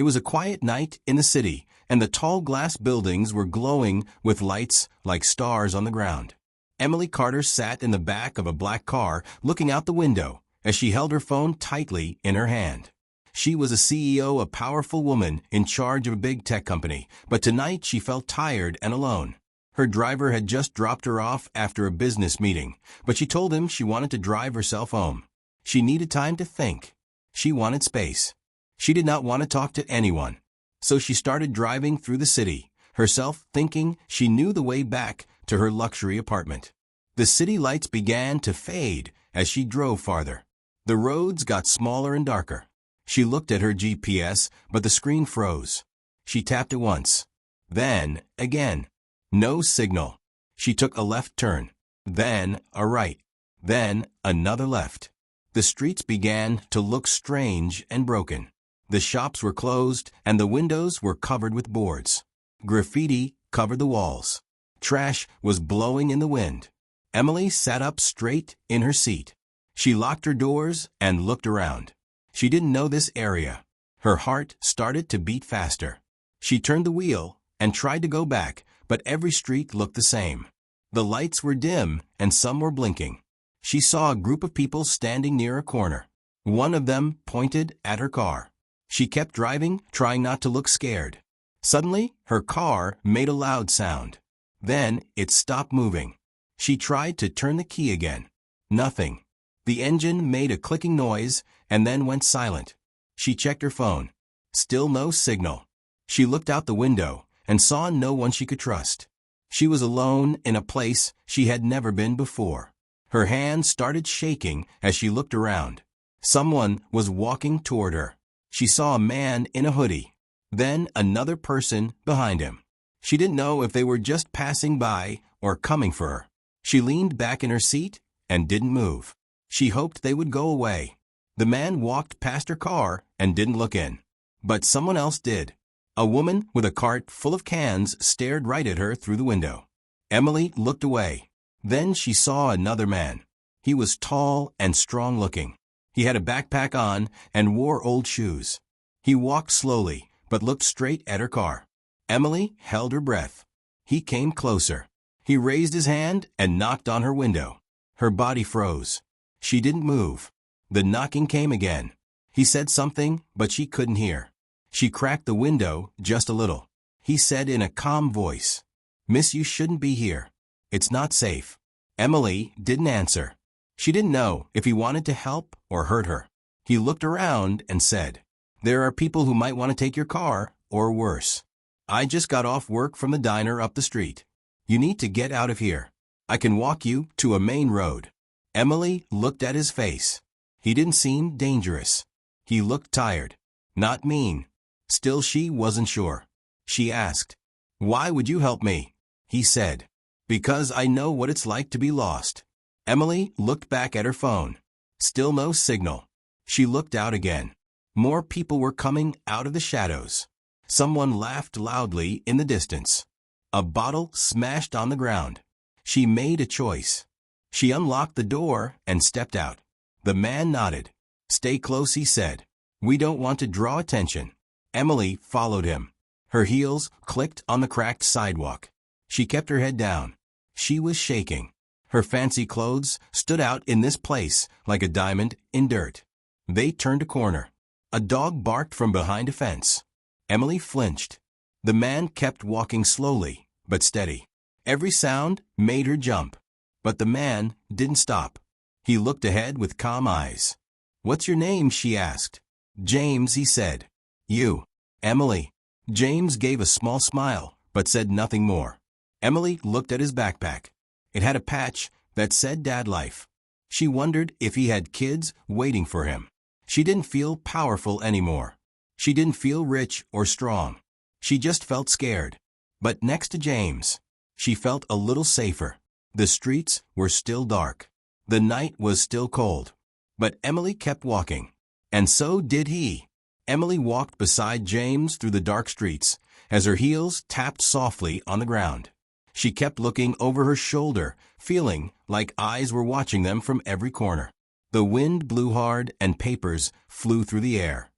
It was a quiet night in the city, and the tall glass buildings were glowing with lights like stars on the ground. Emily Carter sat in the back of a black car, looking out the window, as she held her phone tightly in her hand. She was a CEO, a powerful woman in charge of a big tech company, but tonight she felt tired and alone. Her driver had just dropped her off after a business meeting, but she told him she wanted to drive herself home. She needed time to think. She wanted space. She did not want to talk to anyone. So she started driving through the city, herself thinking she knew the way back to her luxury apartment. The city lights began to fade as she drove farther. The roads got smaller and darker. She looked at her GPS, but the screen froze. She tapped it once. Then, again. No signal. She took a left turn. Then, a right. Then, another left. The streets began to look strange and broken. The shops were closed, and the windows were covered with boards. Graffiti covered the walls. Trash was blowing in the wind. Emily sat up straight in her seat. She locked her doors and looked around. She didn't know this area. Her heart started to beat faster. She turned the wheel and tried to go back, but every street looked the same. The lights were dim and some were blinking. She saw a group of people standing near a corner. One of them pointed at her car. She kept driving, trying not to look scared. Suddenly, her car made a loud sound. Then, it stopped moving. She tried to turn the key again. Nothing. The engine made a clicking noise and then went silent. She checked her phone. Still no signal. She looked out the window and saw no one she could trust. She was alone in a place she had never been before. Her hands started shaking as she looked around. Someone was walking toward her. She saw a man in a hoodie. Then another person behind him. She didn't know if they were just passing by or coming for her. She leaned back in her seat and didn't move. She hoped they would go away. The man walked past her car and didn't look in. But someone else did. A woman with a cart full of cans stared right at her through the window. Emily looked away. Then she saw another man. He was tall and strong-looking. He had a backpack on and wore old shoes. He walked slowly, but looked straight at her car. Emily held her breath. He came closer. He raised his hand and knocked on her window. Her body froze. She didn't move. The knocking came again. He said something, but she couldn't hear. She cracked the window just a little. He said in a calm voice, "Miss, you shouldn't be here. It's not safe." Emily didn't answer. She didn't know if he wanted to help or hurt her. He looked around and said, "There are people who might want to take your car, or worse. I just got off work from the diner up the street. You need to get out of here. I can walk you to a main road." Emily looked at his face. He didn't seem dangerous. He looked tired, not mean. Still, she wasn't sure. She asked, "Why would you help me?" He said, "Because I know what it's like to be lost." Emily looked back at her phone. Still no signal. She looked out again. More people were coming out of the shadows. Someone laughed loudly in the distance. A bottle smashed on the ground. She made a choice. She unlocked the door and stepped out. The man nodded. "Stay close," he said. "We don't want to draw attention." Emily followed him. Her heels clicked on the cracked sidewalk. She kept her head down. She was shaking. Her fancy clothes stood out in this place like a diamond in dirt. They turned a corner. A dog barked from behind a fence. Emily flinched. The man kept walking slowly, but steady. Every sound made her jump. But the man didn't stop. He looked ahead with calm eyes. "What's your name?" she asked. "James," he said. "You." "Emily." James gave a small smile, but said nothing more. Emily looked at his backpack. It had a patch that said Dad Life. She wondered if he had kids waiting for him. She didn't feel powerful anymore. She didn't feel rich or strong. She just felt scared. But next to James, she felt a little safer. The streets were still dark. The night was still cold. But Emily kept walking. And so did he. Emily walked beside James through the dark streets as her heels tapped softly on the ground. She kept looking over her shoulder, feeling like eyes were watching them from every corner. The wind blew hard and papers flew through the air.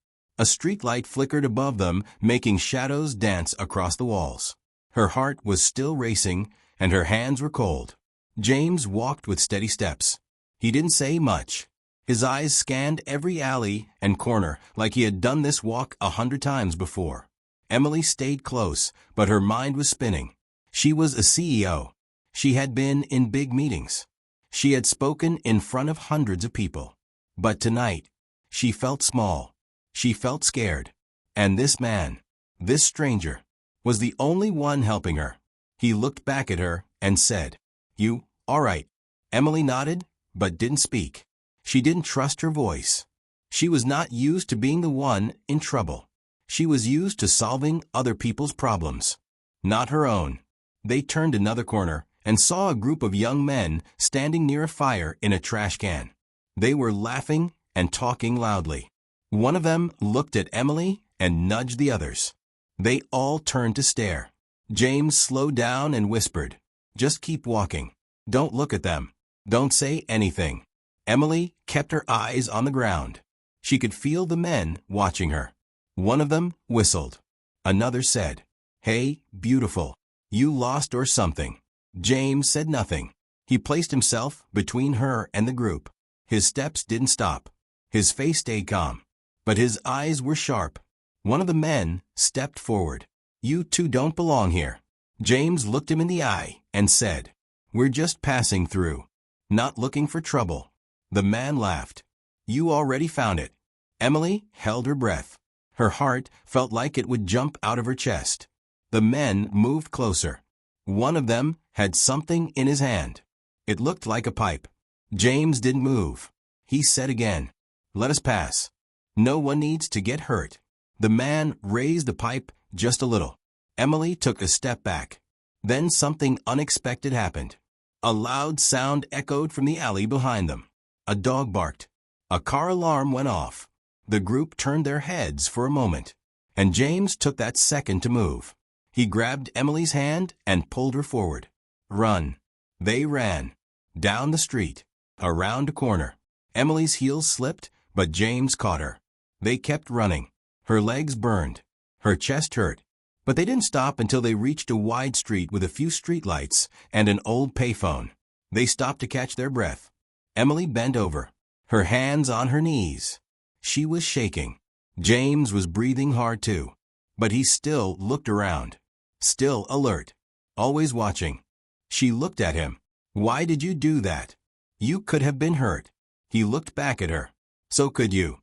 A streetlight flickered above them, making shadows dance across the walls. Her heart was still racing, and her hands were cold. James walked with steady steps. He didn't say much. His eyes scanned every alley and corner like he had done this walk 100 times before. Emily stayed close, but her mind was spinning. She was a CEO. She had been in big meetings. She had spoken in front of hundreds of people. But tonight, she felt small. She felt scared. And this man, this stranger, was the only one helping her. He looked back at her and said, "You, all right?" Emily nodded, but didn't speak. She didn't trust her voice. She was not used to being the one in trouble. She was used to solving other people's problems, not her own. They turned another corner and saw a group of young men standing near a fire in a trash can. They were laughing and talking loudly. One of them looked at Emily and nudged the others. They all turned to stare. James slowed down and whispered, "Just keep walking. Don't look at them. Don't say anything." Emily kept her eyes on the ground. She could feel the men watching her. One of them whistled. Another said, "Hey, beautiful. You lost or something." James said nothing. He placed himself between her and the group. His steps didn't stop. His face stayed calm. But his eyes were sharp. One of the men stepped forward. "You two don't belong here." James looked him in the eye and said, "We're just passing through. Not looking for trouble." The man laughed. "You already found it." Emily held her breath. Her heart felt like it would jump out of her chest. The men moved closer. One of them had something in his hand. It looked like a pipe. James didn't move. He said again, "Let us pass. No one needs to get hurt." The man raised the pipe just a little. Emily took a step back. Then something unexpected happened. A loud sound echoed from the alley behind them. A dog barked. A car alarm went off. The group turned their heads for a moment, and James took that second to move. He grabbed Emily's hand and pulled her forward. "Run." They ran. Down the street. Around a corner. Emily's heels slipped, but James caught her. They kept running. Her legs burned. Her chest hurt. But they didn't stop until they reached a wide street with a few streetlights and an old payphone. They stopped to catch their breath. Emily bent over, her hands on her knees. She was shaking. James was breathing hard too, but he still looked around. Still alert. Always watching. She looked at him. "Why did you do that? You could have been hurt." He looked back at her. "So could you."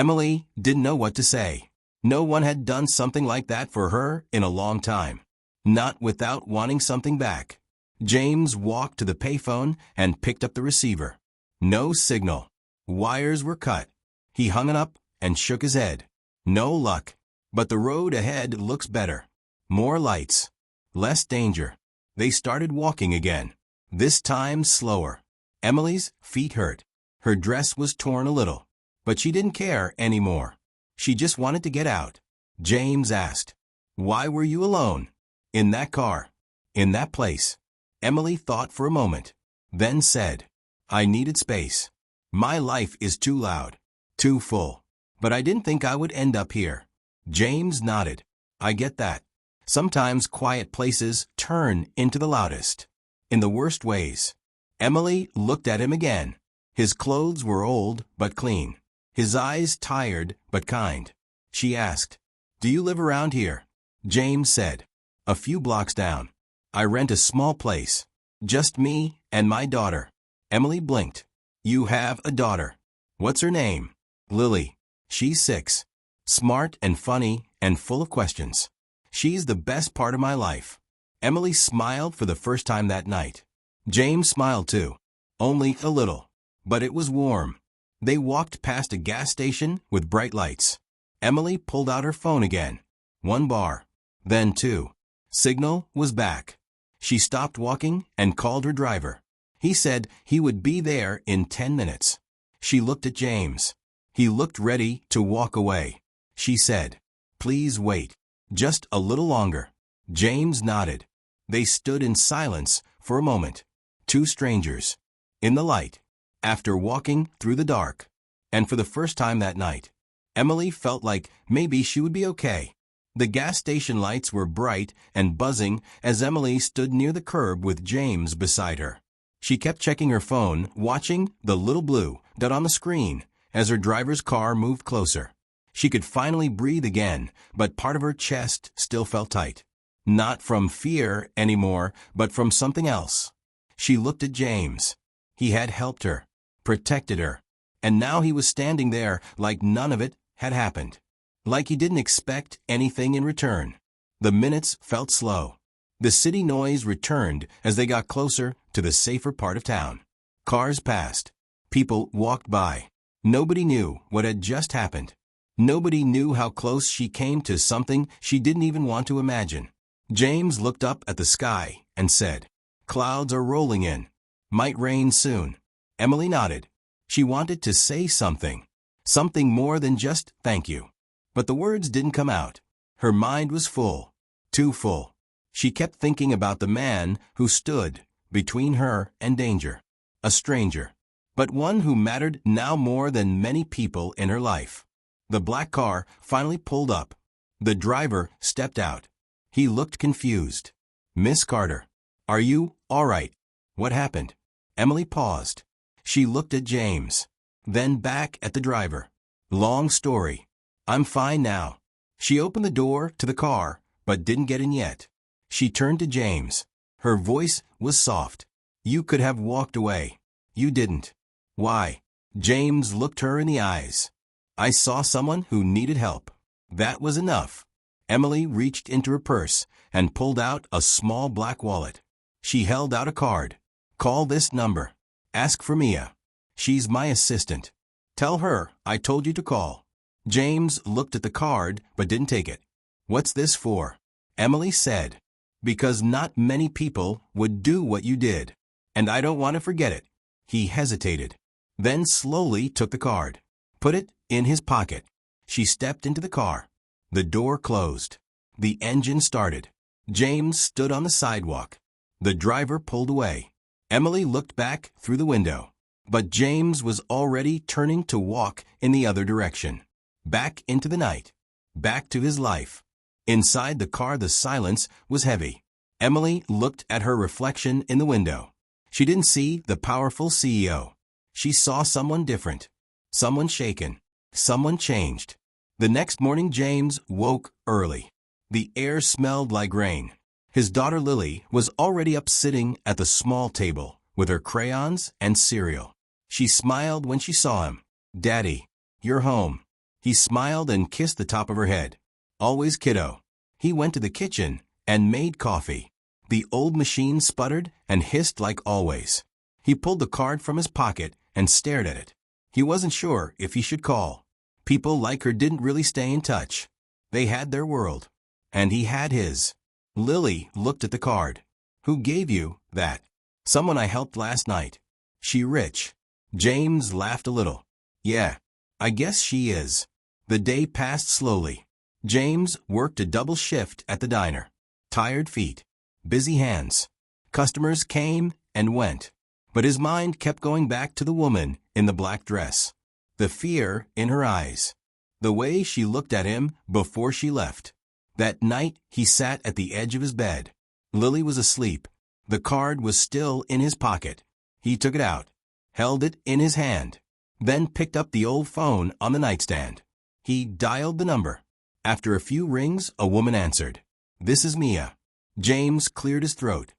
Emily didn't know what to say. No one had done something like that for her in a long time. Not without wanting something back. James walked to the payphone and picked up the receiver. No signal. Wires were cut. He hung it up and shook his head. No luck. But the road ahead looks better. More lights. Less danger. They started walking again. This time slower. Emily's feet hurt. Her dress was torn a little. But she didn't care anymore. She just wanted to get out. James asked, "Why were you alone? In that car? In that place?" Emily thought for a moment. Then said, "I needed space. My life is too loud. Too full. But I didn't think I would end up here." James nodded. "I get that. Sometimes quiet places turn into the loudest. In the worst ways." Emily looked at him again. His clothes were old but clean. His eyes tired but kind. She asked, "Do you live around here?" James said, "A few blocks down. I rent a small place. Just me and my daughter." Emily blinked. "You have a daughter. What's her name?" "Lily. She's 6. Smart and funny and full of questions. She's the best part of my life." Emily smiled for the first time that night. James smiled too. Only a little. But it was warm. They walked past a gas station with bright lights. Emily pulled out her phone again. 1 bar. Then 2. Signal was back. She stopped walking and called her driver. He said he would be there in 10 minutes. She looked at James. He looked ready to walk away. She said, "Please wait. Just a little longer." James nodded. They stood in silence for a moment. 2 strangers. In the light. After walking through the dark. And for the first time that night, Emily felt like maybe she would be okay. The gas station lights were bright and buzzing as Emily stood near the curb with James beside her. She kept checking her phone, watching the little blue dot on the screen as her driver's car moved closer. She could finally breathe again, but part of her chest still felt tight. Not from fear anymore, but from something else. She looked at James. He had helped her, protected her, and now he was standing there like none of it had happened. Like he didn't expect anything in return. The minutes felt slow. The city noise returned as they got closer to the safer part of town. Cars passed. People walked by. Nobody knew what had just happened. Nobody knew how close she came to something she didn't even want to imagine. James looked up at the sky and said, "Clouds are rolling in. Might rain soon." Emily nodded. She wanted to say something. Something more than just thank you. But the words didn't come out. Her mind was full. Too full. She kept thinking about the man who stood between her and danger. A stranger. But one who mattered now more than many people in her life. The black car finally pulled up. The driver stepped out. He looked confused. "Miss Carter, are you all right? What happened?" Emily paused. She looked at James. Then back at the driver. "Long story. I'm fine now." She opened the door to the car, but didn't get in yet. She turned to James. Her voice was soft. "You could have walked away. You didn't." "Why?" James looked her in the eyes. "I saw someone who needed help. That was enough." Emily reached into her purse and pulled out a small black wallet. She held out a card. "Call this number. Ask for Mia. She's my assistant. Tell her I told you to call." James looked at the card but didn't take it. "What's this for?" Emily said, "Because not many people would do what you did, and I don't want to forget it." He hesitated, then slowly took the card, put it in his pocket. She stepped into the car. The door closed. The engine started. James stood on the sidewalk. The driver pulled away. Emily looked back through the window, but James was already turning to walk in the other direction. Back into the night. Back to his life. Inside the car the silence was heavy. Emily looked at her reflection in the window. She didn't see the powerful CEO. She saw someone different. Someone shaken. Someone changed. The next morning James woke early. The air smelled like rain. His daughter Lily was already up sitting at the small table with her crayons and cereal. She smiled when she saw him. "Daddy, you're home." He smiled and kissed the top of her head. "Always, kiddo." He went to the kitchen and made coffee. The old machine sputtered and hissed like always. He pulled the card from his pocket and stared at it. He wasn't sure if he should call. People like her didn't really stay in touch. They had their world. And he had his. Lily looked at the card. "Who gave you that?" "Someone I helped last night." "She rich?" James laughed a little. "Yeah, I guess she is." The day passed slowly. James worked a double shift at the diner. Tired feet. Busy hands. Customers came and went. But his mind kept going back to the woman in the black dress. The fear in her eyes. The way she looked at him before she left. That night he sat at the edge of his bed. Lily was asleep. The card was still in his pocket. He took it out, held it in his hand, then picked up the old phone on the nightstand. He dialed the number. After a few rings, a woman answered. "This is Mia." James cleared his throat.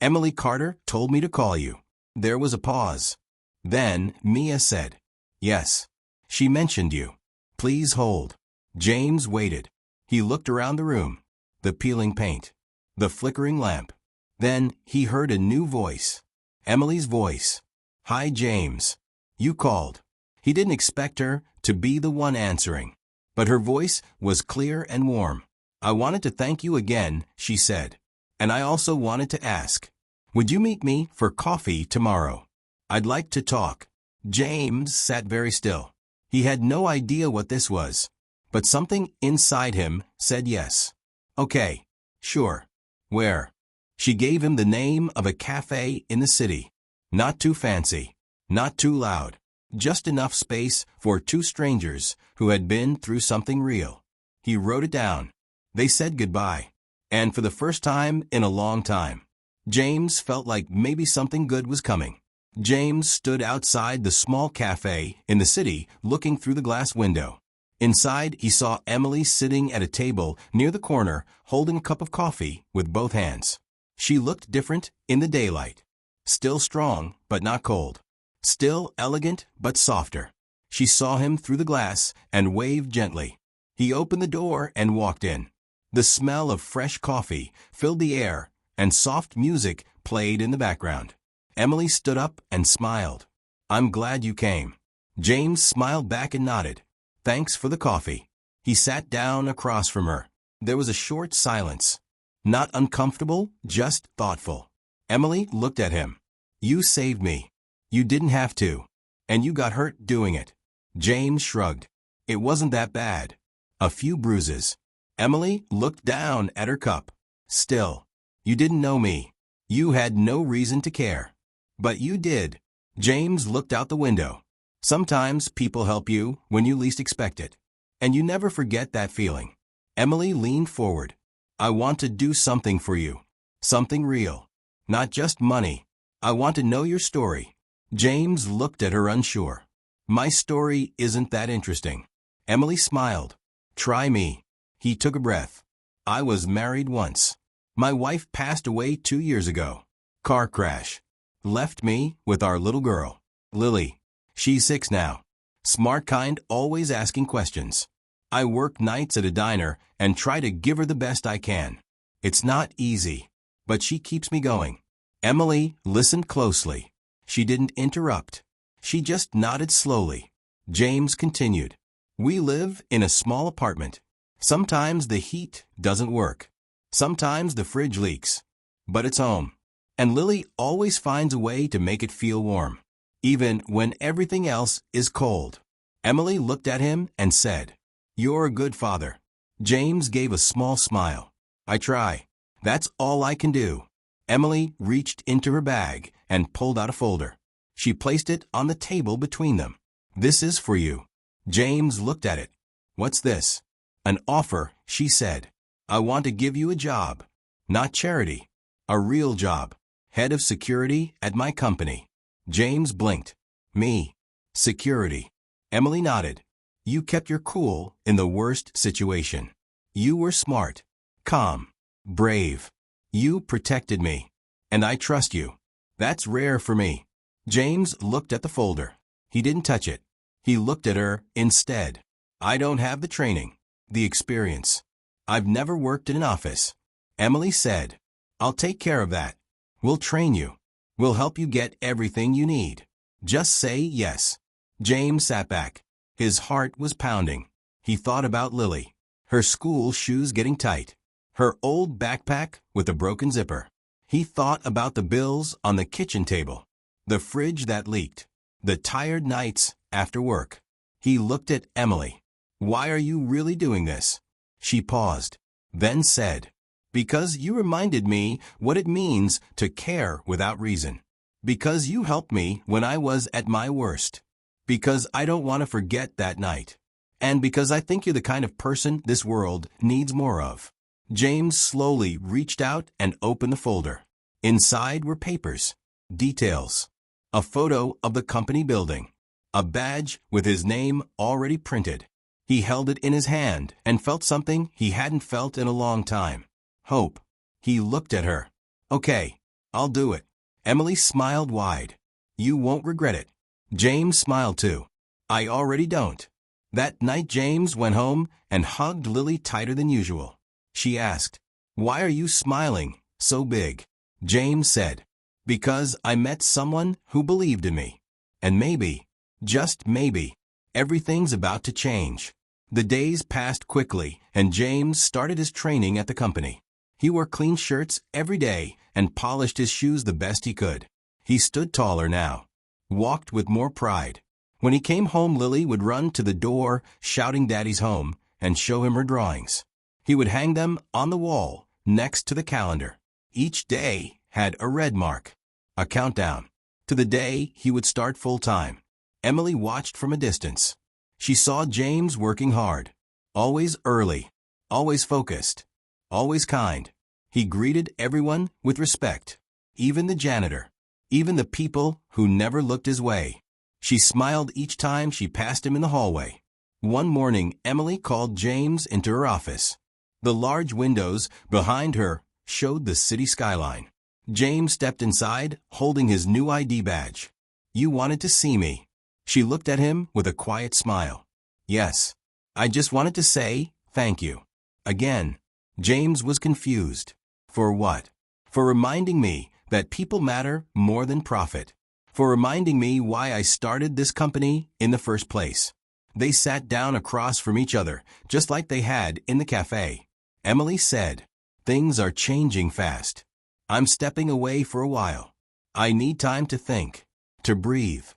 Emily Carter told me to call you." There was a pause. Then Mia said, "Yes. She mentioned you. Please hold." James waited. He looked around the room. The peeling paint. The flickering lamp. Then he heard a new voice. Emily's voice. "Hi, James. You called." He didn't expect her to be the one answering. But her voice was clear and warm. "I wanted to thank you again," she said. "And I also wanted to ask, would you meet me for coffee tomorrow? I'd like to talk." James sat very still. He had no idea what this was. But something inside him said yes. "Okay, sure. Where?" She gave him the name of a cafe in the city. Not too fancy. Not too loud. just enough space for two strangers who had been through something real. He wrote it down. They said goodbye. And for the first time in a long time, James felt like maybe something good was coming. James stood outside the small cafe in the city looking through the glass window. Inside, he saw Emily sitting at a table near the corner holding a cup of coffee with both hands. She looked different in the daylight. Still strong, but not cold. Still elegant, but softer. She saw him through the glass and waved gently. He opened the door and walked in. The smell of fresh coffee filled the air, and soft music played in the background. Emily stood up and smiled. "I'm glad you came." James smiled back and nodded. "Thanks for the coffee." He sat down across from her. There was a short silence. Not uncomfortable, just thoughtful. Emily looked at him. "You saved me. You didn't have to. And you got hurt doing it." James shrugged. "It wasn't that bad. A few bruises." Emily looked down at her cup. "Still, you didn't know me. You had no reason to care. But you did." James looked out the window. Sometimes people help you when you least expect it. And you never forget that feeling. Emily leaned forward. "I want to do something for you. Something real. Not just money. I want to know your story." James looked at her unsure. "My story isn't that interesting." Emily smiled. "Try me." He took a breath. "I was married once. My wife passed away 2 years ago. Car crash. Left me with our little girl, Lily. She's 6 now. Smart kind, always asking questions. I work nights at a diner and try to give her the best I can. It's not easy, but she keeps me going." Emily listened closely. She didn't interrupt. She just nodded slowly. James continued. "We live in a small apartment. Sometimes the heat doesn't work. Sometimes the fridge leaks. But it's home. And Lily always finds a way to make it feel warm, even when everything else is cold." Emily looked at him and said, "You're a good father." James gave a small smile. "I try. That's all I can do." Emily reached into her bag and pulled out a folder. She placed it on the table between them. "This is for you." James looked at it. "What's this?" "An offer," she said. "I want to give you a job. Not charity. A real job. Head of security at my company." James blinked. "Me? Security?" Emily nodded. "You kept your cool in the worst situation. You were smart, calm, brave. You protected me. And I trust you. That's rare for me." James looked at the folder. He didn't touch it. He looked at her instead. "I don't have the training, the experience. I've never worked in an office." Emily said, "I'll take care of that. We'll train you. We'll help you get everything you need. Just say yes." James sat back. His heart was pounding. He thought about Lily. Her school shoes getting tight. Her old backpack with a broken zipper. He thought about the bills on the kitchen table. The fridge that leaked. The tired nights after work. He looked at Emily. "Why are you really doing this?" She paused, then said, "Because you reminded me what it means to care without reason. Because you helped me when I was at my worst. Because I don't want to forget that night. And because I think you're the kind of person this world needs more of." James slowly reached out and opened the folder. Inside were papers, details, a photo of the company building, a badge with his name already printed. He held it in his hand and felt something he hadn't felt in a long time. Hope. He looked at her. "Okay, I'll do it." Emily smiled wide. "You won't regret it." James smiled too. "I already don't." That night James went home and hugged Lily tighter than usual. She asked, "Why are you smiling so big?" James said, "Because I met someone who believed in me. And maybe, just maybe, everything's about to change." The days passed quickly, and James started his training at the company. He wore clean shirts every day and polished his shoes the best he could. He stood taller now, walked with more pride. When he came home, Lily would run to the door shouting Daddy's home and show him her drawings. He would hang them on the wall next to the calendar. Each day had a red mark, a countdown to the day he would start full-time. Emily watched from a distance. She saw James working hard. Always early. Always focused. Always kind. He greeted everyone with respect. Even the janitor. Even the people who never looked his way. She smiled each time she passed him in the hallway. One morning, Emily called James into her office. The large windows behind her showed the city skyline. James stepped inside, holding his new ID badge. "You wanted to see me." She looked at him with a quiet smile. "Yes. I just wanted to say thank you." Again, James was confused. For what? For reminding me that people matter more than profit. For reminding me why I started this company in the first place. They sat down across from each other, just like they had in the cafe. Emily said, "Things are changing fast. I'm stepping away for a while. I need time to think, to breathe."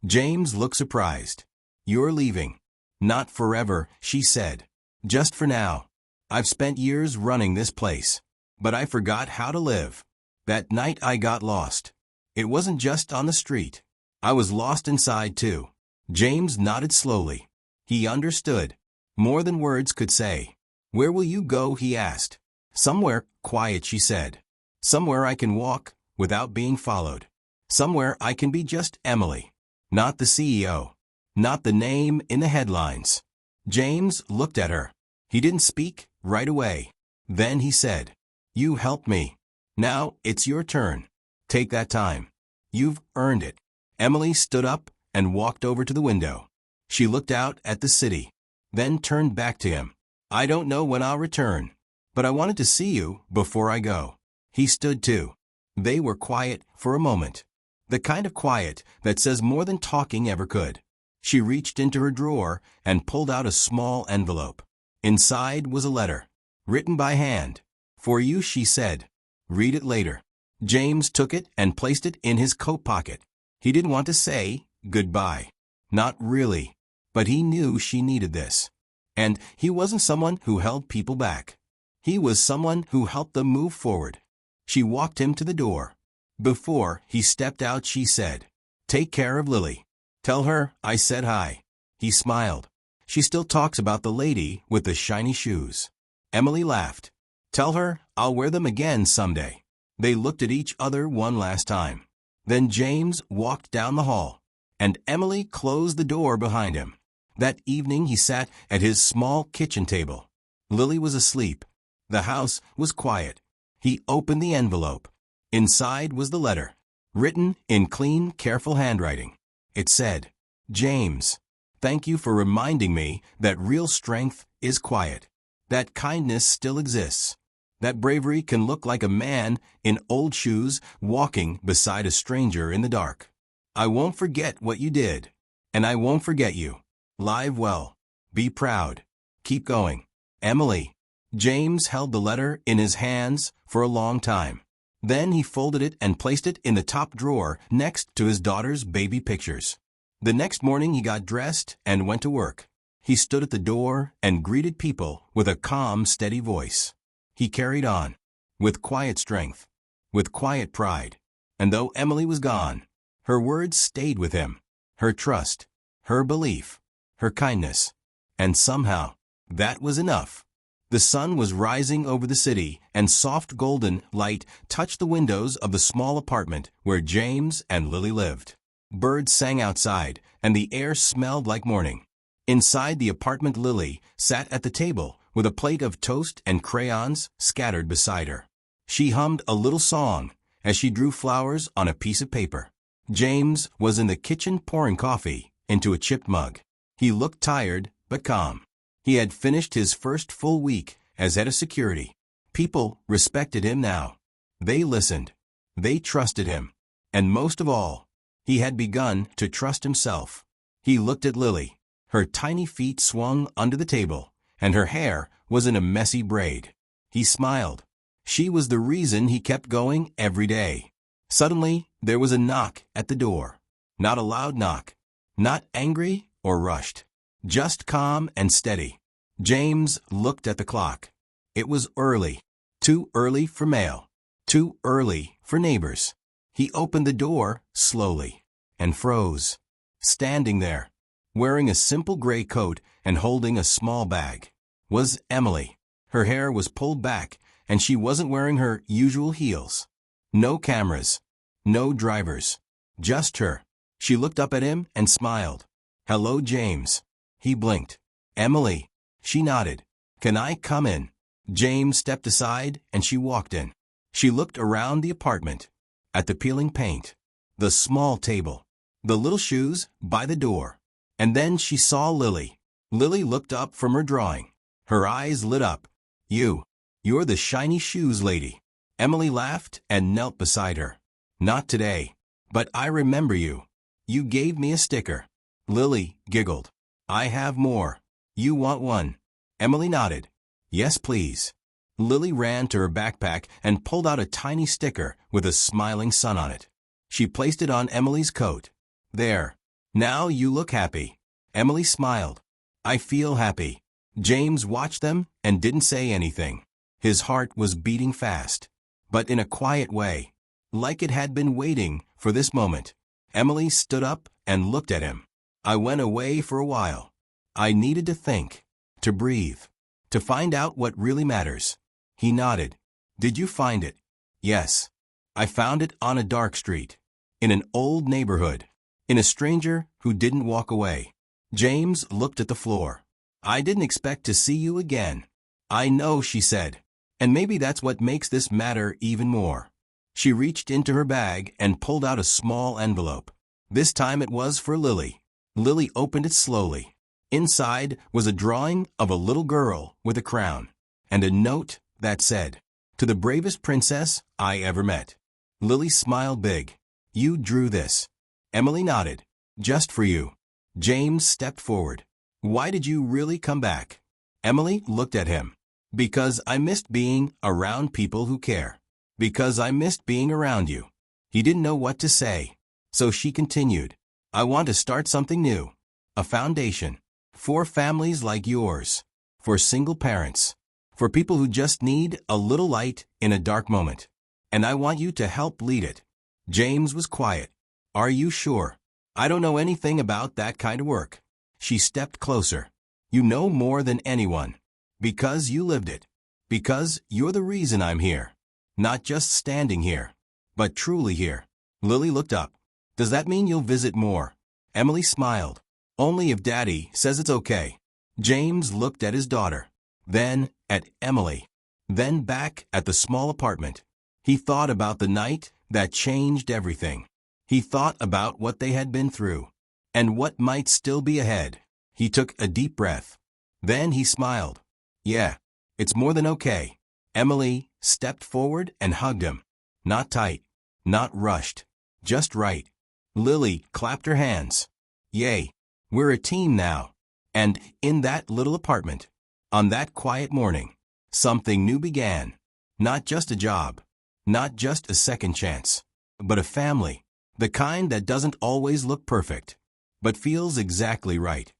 James looked surprised. "You're leaving." "Not forever," she said. "Just for now. I've spent years running this place. But I forgot how to live. That night I got lost. It wasn't just on the street. I was lost inside too." James nodded slowly. He understood. More than words could say. "Where will you go?" he asked. "Somewhere quiet," she said. "Somewhere I can walk without being followed. Somewhere I can be just Emily. Not the CEO. Not the name in the headlines." James looked at her. He didn't speak right away. Then he said, "You helped me. Now it's your turn. Take that time. You've earned it." Emily stood up and walked over to the window. She looked out at the city, then turned back to him. "I don't know when I'll return, but I wanted to see you before I go." He stood too. They were quiet for a moment. The kind of quiet that says more than talking ever could. She reached into her drawer and pulled out a small envelope. Inside was a letter, written by hand. "For you," she said. "Read it later." James took it and placed it in his coat pocket. He didn't want to say goodbye. Not really. But he knew she needed this. And he wasn't someone who held people back. He was someone who helped them move forward. She walked him to the door. Before he stepped out, she said, "Take care of Lily. Tell her I said hi." He smiled. "She still talks about the lady with the shiny shoes." Emily laughed. "Tell her I'll wear them again someday." They looked at each other one last time. Then James walked down the hall, and Emily closed the door behind him. That evening he sat at his small kitchen table. Lily was asleep. The house was quiet. He opened the envelope. Inside was the letter, written in clean, careful handwriting. It said, "James, thank you for reminding me that real strength is quiet, that kindness still exists, that bravery can look like a man in old shoes walking beside a stranger in the dark. I won't forget what you did, and I won't forget you. Live well. Be proud. Keep going. Emily." James held the letter in his hands for a long time. Then he folded it and placed it in the top drawer next to his daughter's baby pictures. The next morning he got dressed and went to work. He stood at the door and greeted people with a calm, steady voice. He carried on, with quiet strength, with quiet pride. And though Emily was gone, her words stayed with him, her trust, her belief, her kindness. And somehow, that was enough. The sun was rising over the city, and soft golden light touched the windows of the small apartment where James and Lily lived. Birds sang outside, and the air smelled like morning. Inside the apartment, Lily sat at the table with a plate of toast and crayons scattered beside her. She hummed a little song as she drew flowers on a piece of paper. James was in the kitchen pouring coffee into a chipped mug. He looked tired but calm. He had finished his first full week as head of security. People respected him now. They listened. They trusted him. And most of all, he had begun to trust himself. He looked at Lily. Her tiny feet swung under the table, and her hair was in a messy braid. He smiled. She was the reason he kept going every day. Suddenly, there was a knock at the door. Not a loud knock. Not angry or rushed. Just calm and steady. James looked at the clock. It was early. Too early for mail. Too early for neighbors. He opened the door slowly and froze. Standing there, wearing a simple gray coat and holding a small bag, was Emily. Her hair was pulled back, and she wasn't wearing her usual heels. No cameras. No drivers. Just her. She looked up at him and smiled. "Hello, James." He blinked. "Emily." She nodded. "Can I come in?" James stepped aside and she walked in. She looked around the apartment, at the peeling paint, the small table, the little shoes by the door. And then she saw Lily. Lily looked up from her drawing. Her eyes lit up. You're the shiny shoes lady." Emily laughed and knelt beside her. "Not today. But I remember you. You gave me a sticker." Lily giggled. "I have more. You want one?" Emily nodded. "Yes, please." Lily ran to her backpack and pulled out a tiny sticker with a smiling sun on it. She placed it on Emily's coat. "There. Now you look happy." Emily smiled. "I feel happy." James watched them and didn't say anything. His heart was beating fast, but in a quiet way, like it had been waiting for this moment. Emily stood up and looked at him. "I went away for a while. I needed to think, to breathe, to find out what really matters." He nodded. "Did you find it?" "Yes. I found it on a dark street, in an old neighborhood, in a stranger who didn't walk away." James looked at the floor. "I didn't expect to see you again." "I know," she said. "And maybe that's what makes this matter even more." She reached into her bag and pulled out a small envelope. This time it was for Lily. Lily opened it slowly. Inside was a drawing of a little girl with a crown, and a note that said, "To the bravest princess I ever met." Lily smiled big. "You drew this?" Emily nodded. "Just for you." James stepped forward. "Why did you really come back?" Emily looked at him. "Because I missed being around people who care. Because I missed being around you." He didn't know what to say, so she continued. "I want to start something new. A foundation. For families like yours. For single parents. For people who just need a little light in a dark moment. And I want you to help lead it." James was quiet. "Are you sure?" "I don't know anything about that kind of work." She stepped closer. "You know more than anyone. Because you lived it. Because you're the reason I'm here. Not just standing here, but truly here." Lily looked up. "Does that mean you'll visit more?" Emily smiled. "Only if Daddy says it's okay." James looked at his daughter, then at Emily, then back at the small apartment. He thought about the night that changed everything. He thought about what they had been through, and what might still be ahead. He took a deep breath. Then he smiled. "Yeah, it's more than okay." Emily stepped forward and hugged him. Not tight, not rushed, just right. Lily clapped her hands. "Yay, we're a team now." And in that little apartment, on that quiet morning, something new began. Not just a job, not just a second chance, but a family. The kind that doesn't always look perfect, but feels exactly right.